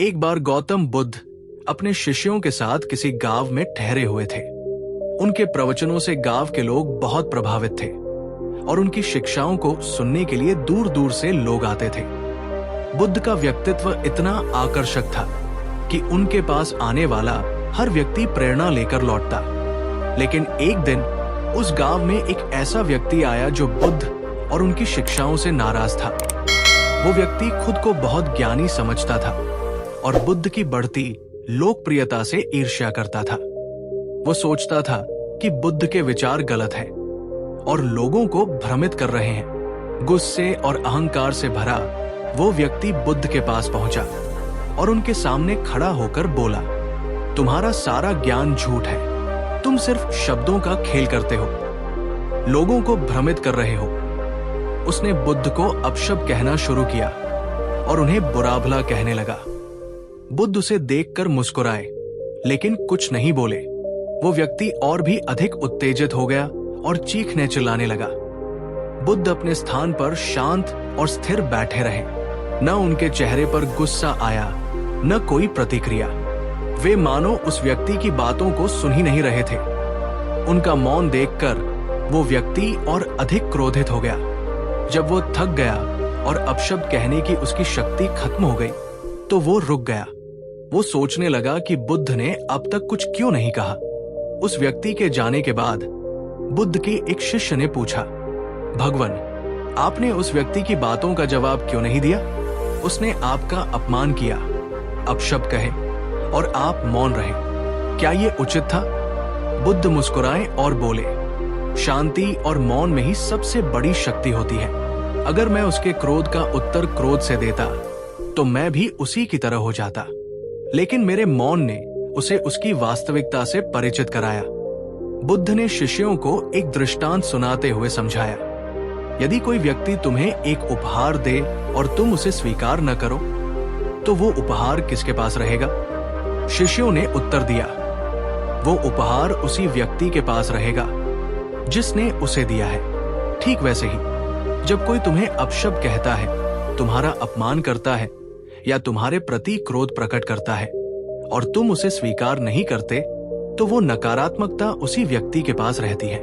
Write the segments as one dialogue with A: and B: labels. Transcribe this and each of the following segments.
A: एक बार गौतम बुद्ध अपने शिष्यों के साथ किसी गांव में ठहरे हुए थे। उनके प्रवचनों से गांव के लोग बहुत प्रभावित थे और उनकी शिक्षाओं को सुनने के लिए दूर दूर से लोग आते थे। बुद्ध का व्यक्तित्व इतना आकर्षक था कि उनके पास आने वाला हर व्यक्ति प्रेरणा लेकर लौटता। लेकिन एक दिन उस गांव में एक ऐसा व्यक्ति आया जो बुद्ध और उनकी शिक्षाओं से नाराज था। वो व्यक्ति खुद को बहुत ज्ञानी समझता था और बुद्ध की बढ़ती लोकप्रियता से ईर्ष्या करता था। वो सोचता था कि बुद्ध के विचार गलत हैं और लोगों को भ्रमित कर रहे हैं। गुस्से और अहंकार से भरा वो व्यक्ति बुद्ध के पास पहुंचा और उनके सामने खड़ा होकर बोला, तुम्हारा सारा ज्ञान झूठ है। तुम सिर्फ शब्दों का खेल करते हो, लोगों को भ्रमित कर रहे हो। उसने बुद्ध को अपशब्द कहना शुरू किया और उन्हें बुरा भला कहने लगा। बुद्ध उसे देखकर मुस्कुराए लेकिन कुछ नहीं बोले। वो व्यक्ति और भी अधिक उत्तेजित हो गया और चीखने चिल्लाने लगा। बुद्ध अपने स्थान पर शांत और स्थिर बैठे रहे। न उनके चेहरे पर गुस्सा आया, न कोई प्रतिक्रिया। वे मानो उस व्यक्ति की बातों को सुन ही नहीं रहे थे। उनका मौन देखकर वो व्यक्ति और अधिक क्रोधित हो गया। जब वो थक गया और अपशब्द कहने की उसकी शक्ति खत्म हो गई तो वो रुक गया। वो सोचने लगा कि बुद्ध ने अब तक कुछ क्यों नहीं कहा। उस व्यक्ति के जाने के बाद बुद्ध के एक शिष्य ने पूछा, भगवान, आपने उस व्यक्ति की बातों का जवाब क्यों नहीं दिया? उसने आपका अपमान किया, अपशब्द कहे और आप मौन रहे। क्या ये उचित था? बुद्ध मुस्कुराए और बोले, शांति और मौन में ही सबसे बड़ी शक्ति होती है। अगर मैं उसके क्रोध का उत्तर क्रोध से देता तो मैं भी उसी की तरह हो जाता। लेकिन मेरे मौन ने उसे उसकी वास्तविकता से परिचित कराया। बुद्ध ने शिष्यों को एक दृष्टांत सुनाते हुए समझाया, यदि कोई व्यक्ति तुम्हें एक उपहार दे और तुम उसे स्वीकार न करो तो वो उपहार किसके पास रहेगा? शिष्यों ने उत्तर दिया, वो उपहार उसी व्यक्ति के पास रहेगा जिसने उसे दिया है। ठीक वैसे ही जब कोई तुम्हें अपशब्द कहता है, तुम्हारा अपमान करता है या तुम्हारे प्रति क्रोध प्रकट करता है और तुम उसे स्वीकार नहीं करते तो वो नकारात्मकता उसी व्यक्ति के पास रहती है।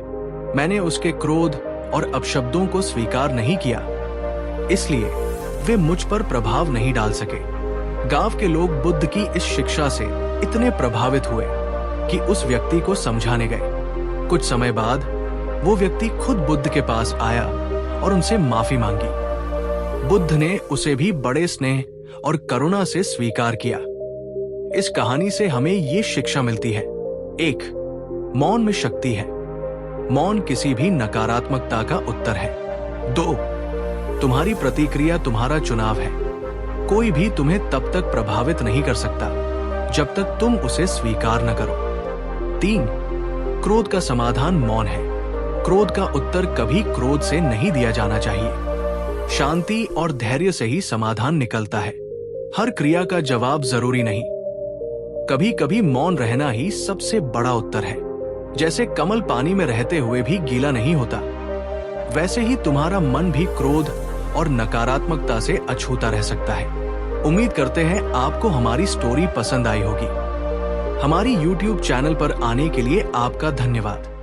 A: मैंने उसके क्रोध और अपशब्दों को स्वीकार नहीं किया, इसलिए वे मुझ पर प्रभाव नहीं डाल सके। गांव के लोग बुद्ध की इस शिक्षा से इतने प्रभावित हुए कि उस व्यक्ति को समझाने गए। कुछ समय बाद वो व्यक्ति खुद बुद्ध के पास आया और उनसे माफी मांगी। बुद्ध ने उसे भी बड़े स्नेह और करुणा से स्वीकार किया। इस कहानी से हमें ये शिक्षा मिलती है, 1. मौन में शक्ति है। मौन किसी भी नकारात्मकता का उत्तर है। 2. तुम्हारी प्रतिक्रिया तुम्हारा चुनाव है। कोई भी तुम्हें तब तक प्रभावित नहीं कर सकता जब तक तुम उसे स्वीकार न करो। 3. क्रोध का समाधान मौन है। क्रोध का उत्तर कभी क्रोध से नहीं दिया जाना चाहिए। शांति और धैर्य से ही समाधान निकलता है। हर क्रिया का जवाब जरूरी नहीं। कभी कभी मौन रहना ही सबसे बड़ा उत्तर है। जैसे कमल पानी में रहते हुए भी गीला नहीं होता, वैसे ही तुम्हारा मन भी क्रोध और नकारात्मकता से अछूता रह सकता है। उम्मीद करते हैं आपको हमारी स्टोरी पसंद आई होगी। हमारी YouTube चैनल पर आने के लिए आपका धन्यवाद।